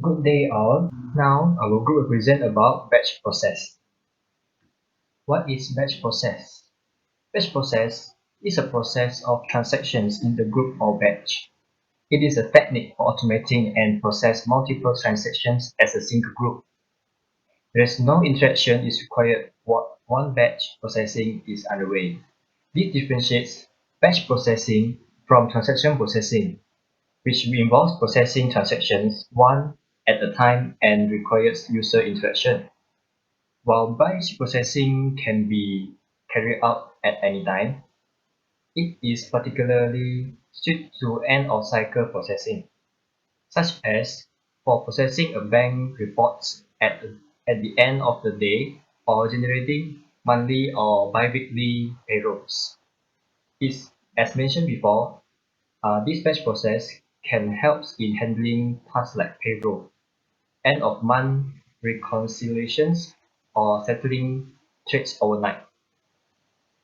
Good day all. Now our group will present about batch process. What is batch process? Batch process is a process of transactions in the group or batch. It is a technique for automating and process multiple transactions as a single group. There is no interaction is required while one batch processing is underway. This differentiates batch processing from transaction processing, which involves processing transactions one at a time and requires user interaction. While batch processing can be carried out at any time, it is particularly suited to end-of-cycle processing, such as for processing a bank reports at the end of the day or generating monthly or bi-weekly payrolls. As mentioned before, this batch process can help in handling tasks like payroll, end-of-month reconciliations, or settling trades overnight.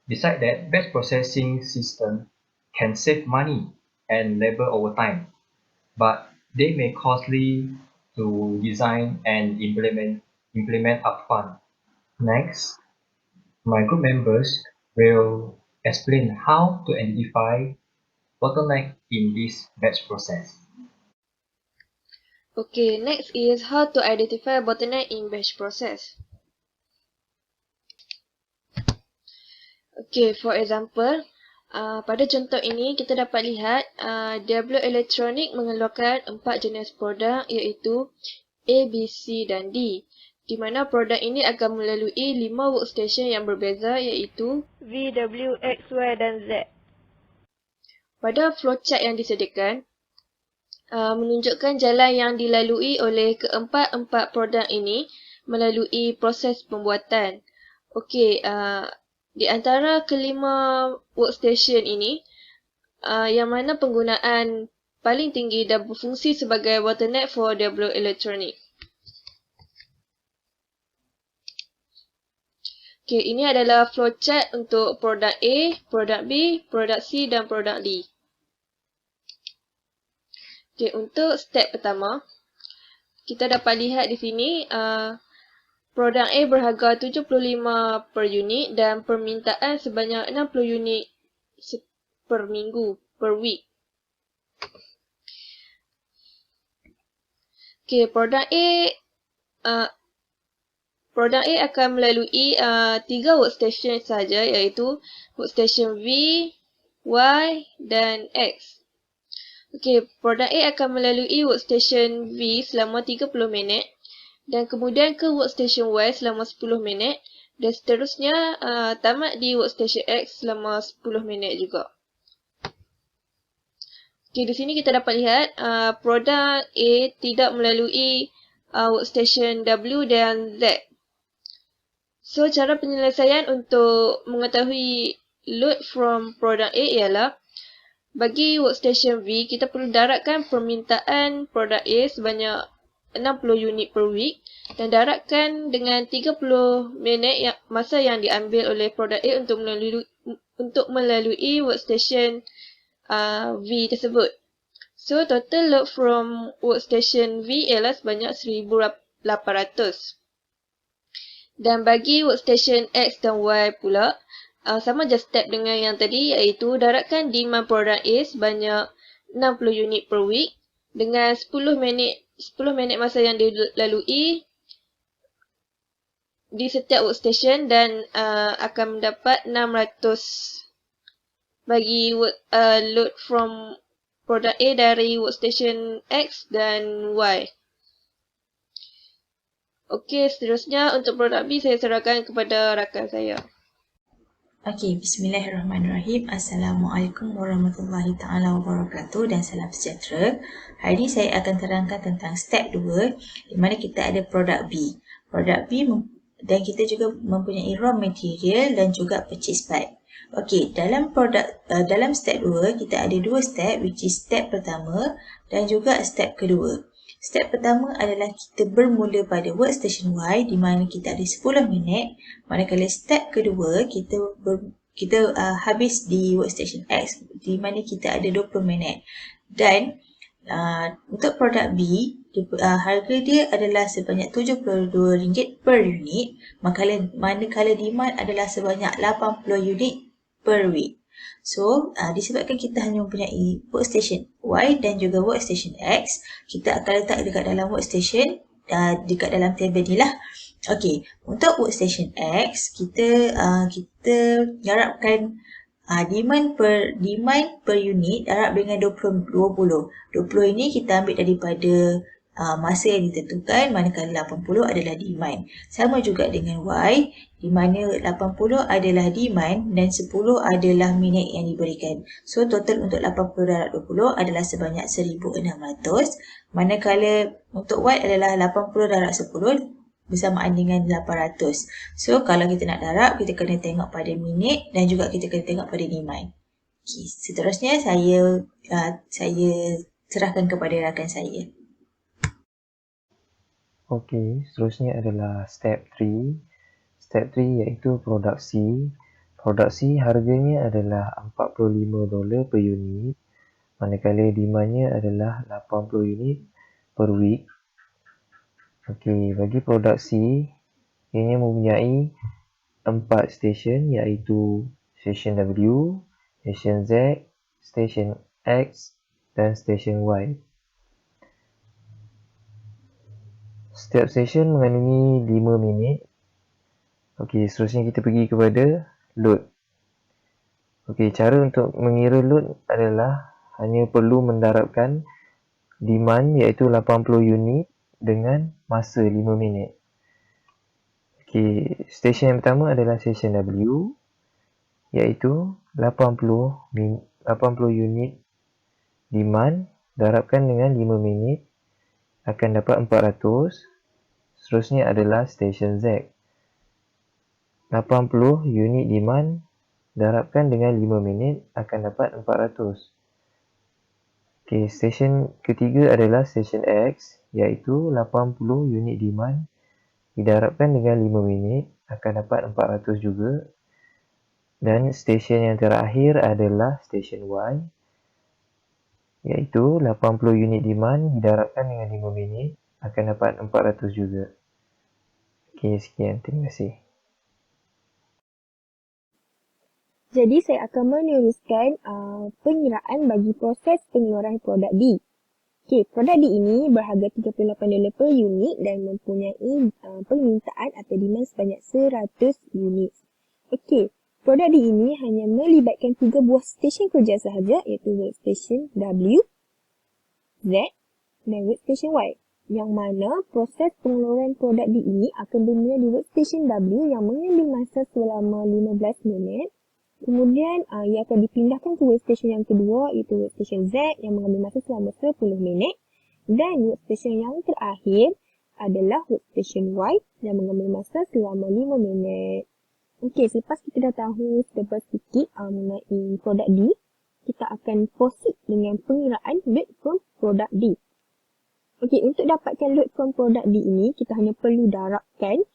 Besides that, batch processing system can save money and labor over time, but they may costly to design and implement upfront. Next, my group members will explain how to identify bottleneck in this batch process. Okay, next is how to identify bottleneck in batch process. Okay, for example, pada contoh ini kita dapat lihat W Electronic mengeluarkan 4 jenis produk iaitu A, B, C dan D. Di mana produk ini akan melalui 5 workstation yang berbeza iaitu V, W, X, Y dan Z. Pada flowchart yang disediakan, menunjukkan jalan yang dilalui oleh keempat-empat produk ini melalui proses pembuatan. Okey, di antara kelima workstation ini, yang mana penggunaan paling tinggi dan berfungsi sebagai bottleneck for W Electronic. Okey, ini adalah flowchart untuk produk A, produk B, produk C dan produk D. Okay, untuk step pertama, kita dapat lihat di sini produk A berharga 75 per unit dan permintaan sebanyak 60 unit per minggu, per week. Okay, produk A akan melalui 3 workstation saja iaitu workstation V, Y dan X. Okey, produk A akan melalui workstation V selama 30 minit dan kemudian ke workstation Y selama 10 minit dan seterusnya tamat di workstation X selama 10 minit juga. Okey, di sini kita dapat lihat produk A tidak melalui workstation W dan Z. So, cara penyelesaian untuk mengetahui load from produk A ialah bagi workstation V, kita perlu daratkan permintaan produk A sebanyak 60 unit per week dan daratkan dengan 30 minit masa yang diambil oleh produk A untuk melalui workstation V tersebut. So, total load from workstation V ialah sebanyak 1800. Dan bagi workstation X dan Y pula, sama je step dengan yang tadi iaitu daratkan demand produk A sebanyak 60 unit per week dengan 10 minit masa yang dilalui di setiap workstation dan akan mendapat 600 bagi load from produk A dari workstation X dan Y. Okey, seterusnya untuk produk B saya serahkan kepada rakan saya. Okey, bismillahirrahmanirrahim. Assalamualaikum warahmatullahi taala wabarakatuh dan salam sejahtera. Hari ini saya akan terangkan tentang step 2 di mana kita ada produk B. Produk B dan kita juga mempunyai raw material dan juga purchase pipe. Okey, dalam step 2 kita ada 2 step which is step pertama dan juga step kedua. Step pertama adalah kita bermula pada workstation Y di mana kita ada 10 minit. Manakala step kedua kita habis di workstation X di mana kita ada 20 minit. Dan Untuk produk B, harga dia adalah sebanyak RM72 per unit, manakala demand adalah sebanyak 80 unit per week. So, disebabkan kita hanya mempunyai workstation Y dan juga workstation X, kita akan letak dekat dalam workstation, dekat dalam table ni lah. Okey, untuk workstation X, kita harapkan demand per unit darab dengan 20. 20 ini kita ambil daripada masa yang ditentukan, manakala 80 adalah demand. Sama juga dengan Y, di mana 80 adalah demand dan 10 adalah minit yang diberikan. So, total untuk 80 darab 20 adalah sebanyak 1600. Manakala untuk Y adalah 80 darab 10 bersamaan dengan 800. So, kalau kita nak darab, kita kena tengok pada minit dan juga kita kena tengok pada demand. Okay, seterusnya saya serahkan kepada rakan saya. Okey, seterusnya adalah step 3. Step 3 iaitu produksi. Produksi harganya adalah $45 per unit, manakala demandnya adalah 80 unit per week. Okey, bagi produksi, ianya mempunyai 4 stesen iaitu stesen W, stesen Z, stesen X dan stesen Y. Setiap stesen mengandungi 5 minit. Okey, seterusnya kita pergi kepada load. Okey, cara untuk mengira load adalah hanya perlu mendarabkan demand iaitu 80 unit dengan masa 5 minit. Okey, stesen yang pertama adalah stesen W iaitu 80 unit demand darabkan dengan 5 minit akan dapat 400. Seterusnya adalah stesen Z. 80 unit demand darabkan dengan 5 minit akan dapat 400. Okey, stesen ketiga adalah stesen X iaitu 80 unit demand didarabkan dengan 5 minit akan dapat 400 juga. Dan stesen yang terakhir adalah stesen Y iaitu 80 unit demand didarabkan dengan 5 minit akan dapat 400 juga. Okey, sekian. Terima kasih. Jadi saya akan meneruskan pengiraan bagi proses pengeluaran produk D. Okey, produk D ini berharga $38 per unit dan mempunyai permintaan atau demand sebanyak 100 unit. Okey, produk D ini hanya melibatkan 3 buah stesen kerja sahaja iaitu workstation W, Z dan workstation Y. Yang mana proses pengeluaran produk D ini akan bermula di workstation W yang mengambil masa selama 15 minit. Kemudian ia akan dipindahkan ke workstation yang kedua iaitu workstation Z yang mengambil masa selama 10 minit. Dan workstation yang terakhir adalah workstation Y yang mengambil masa selama 5 minit. Okey, selepas kita dah tahu sedikit mengenai produk D, kita akan proceed dengan pengiraan load from produk D. Okey, untuk dapatkan load from produk D ini, kita hanya perlu darabkan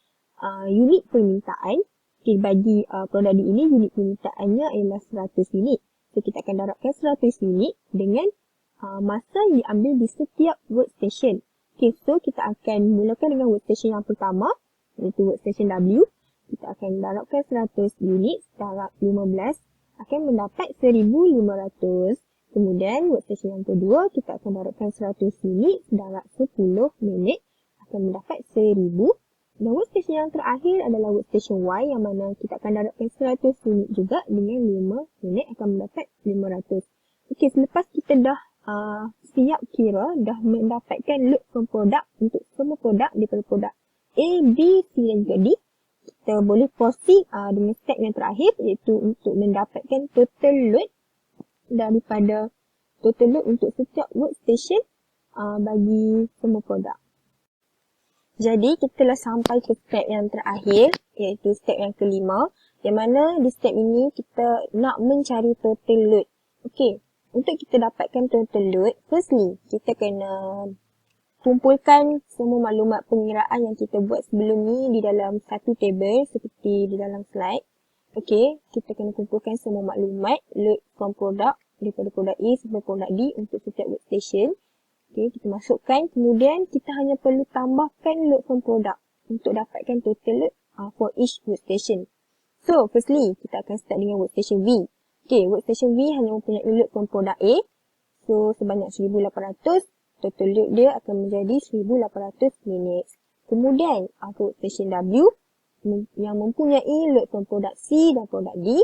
unit permintaan. Okay, bagi produk D ini, unit permintaannya ialah 100 unit. So, kita akan darabkan 100 unit dengan masa yang diambil di setiap workstation. Okay, so kita akan mulakan dengan workstation yang pertama, iaitu workstation W. Kita akan darabkan 100 unit darab 15 akan mendapat 1,500. Kemudian, workstation yang kedua, kita akan darabkan 100 unit darab 10 minit akan mendapat 1,000. Dan workstation yang terakhir adalah workstation Y yang mana kita akan darabkan 100 unit juga dengan 5 minit akan mendapat 500. Okey, selepas kita dah siap kira, dah mendapatkan load from produk untuk semua produk daripada produk A, B, C dan juga D, kita boleh proceed dengan step yang terakhir iaitu untuk mendapatkan total load daripada total load untuk setiap workstation bagi semua produk. Jadi, kita telah sampai ke step yang terakhir, iaitu step yang kelima, yang mana di step ini kita nak mencari total load. Okey, untuk kita dapatkan total load, firstly, kita kena kumpulkan semua maklumat pengiraan yang kita buat sebelum ni di dalam satu table seperti di dalam slide. Okey, kita kena kumpulkan semua maklumat load from product daripada produk A sampai produk D untuk setiap workstation. Okay, kita masukkan. Kemudian kita hanya perlu tambahkan load from product untuk dapatkan total load for each workstation. So, firstly, kita akan start dengan workstation V. Okay, workstation V hanya mempunyai load from product A. So, sebanyak 1800. Total load dia akan menjadi 1800 minutes. Kemudian, workstation W yang mempunyai load from product C dan product D.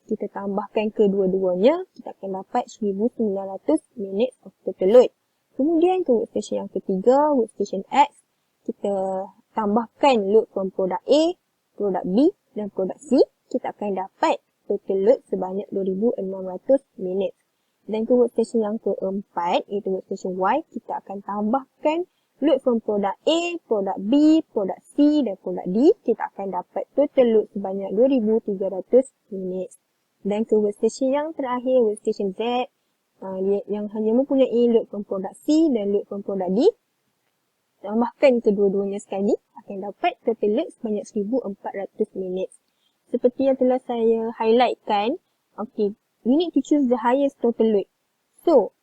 Kita tambahkan kedua-duanya, kita akan dapat 1900 minutes of total load. Kemudian ke workstation yang ketiga, workstation X, kita tambahkan load from product A, product B dan product C. Kita akan dapat total load sebanyak 2600 minutes. Dan ke workstation yang keempat, iaitu workstation Y, kita akan tambahkan load from product A, product B, product C dan product D. Kita akan dapat total load sebanyak 2300 minutes. Dan ke workstation yang terakhir, workstation Z, yang hanya mempunyai load from product C dan load from product D. Tambahkan kedua-duanya sekali, akan dapat total load sebanyak 1400 minutes. Seperti yang telah saya highlightkan, okay, we need to choose the highest total load. So,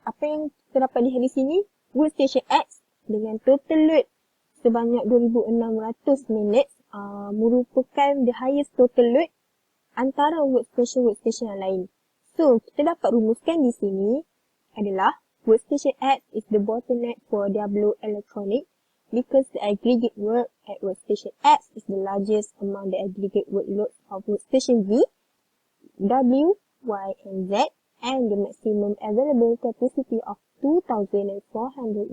apa yang terdapat di sini, workstation X dengan total load sebanyak 2600 minutes merupakan the highest total load antara workstation yang lain. So, kita dapat rumuskan di sini adalah workstation X is the bottleneck for W electronic because the aggregate work at workstation X is the largest among the aggregate workloads of workstation V, W, Y, and Z, and the maximum available capacity of 2,400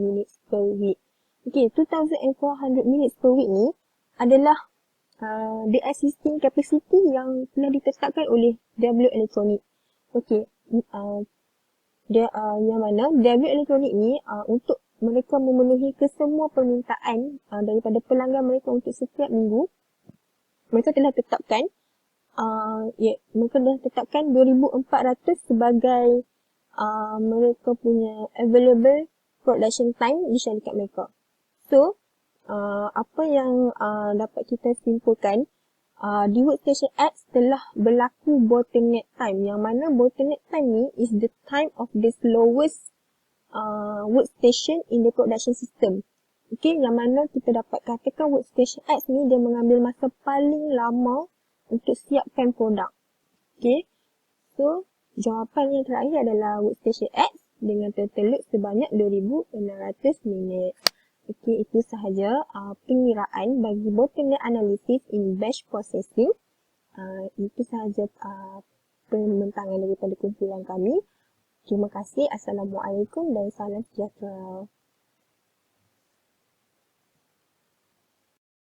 minutes per week. Okay, 2,400 minutes per week ni adalah the existing capacity yang telah ditetapkan oleh W electronic. Okay, yang mana W electronic ni untuk mereka memenuhi kesemua permintaan daripada pelanggan mereka untuk setiap minggu, mereka telah tetapkan mereka telah tetapkan 2400 sebagai mereka punya available production time di syarikat mereka. So, apa yang dapat kita simpulkan, di workstation X telah berlaku bottleneck time, yang mana bottleneck time ni is the time of the slowest workstation in the production system. Okay, yang mana kita dapat katakan workstation X ni dia mengambil masa paling lama untuk siapkan produk. Okay, so jawapan yang terakhir adalah workstation X dengan total load sebanyak 2600 minit. Okay, itu sahaja pengiraan bagi bottleneck analysis in batch processing. Itu sahaja pembentangan daripada kumpulan kami. Terima kasih. Assalamualaikum dan salam sejahtera.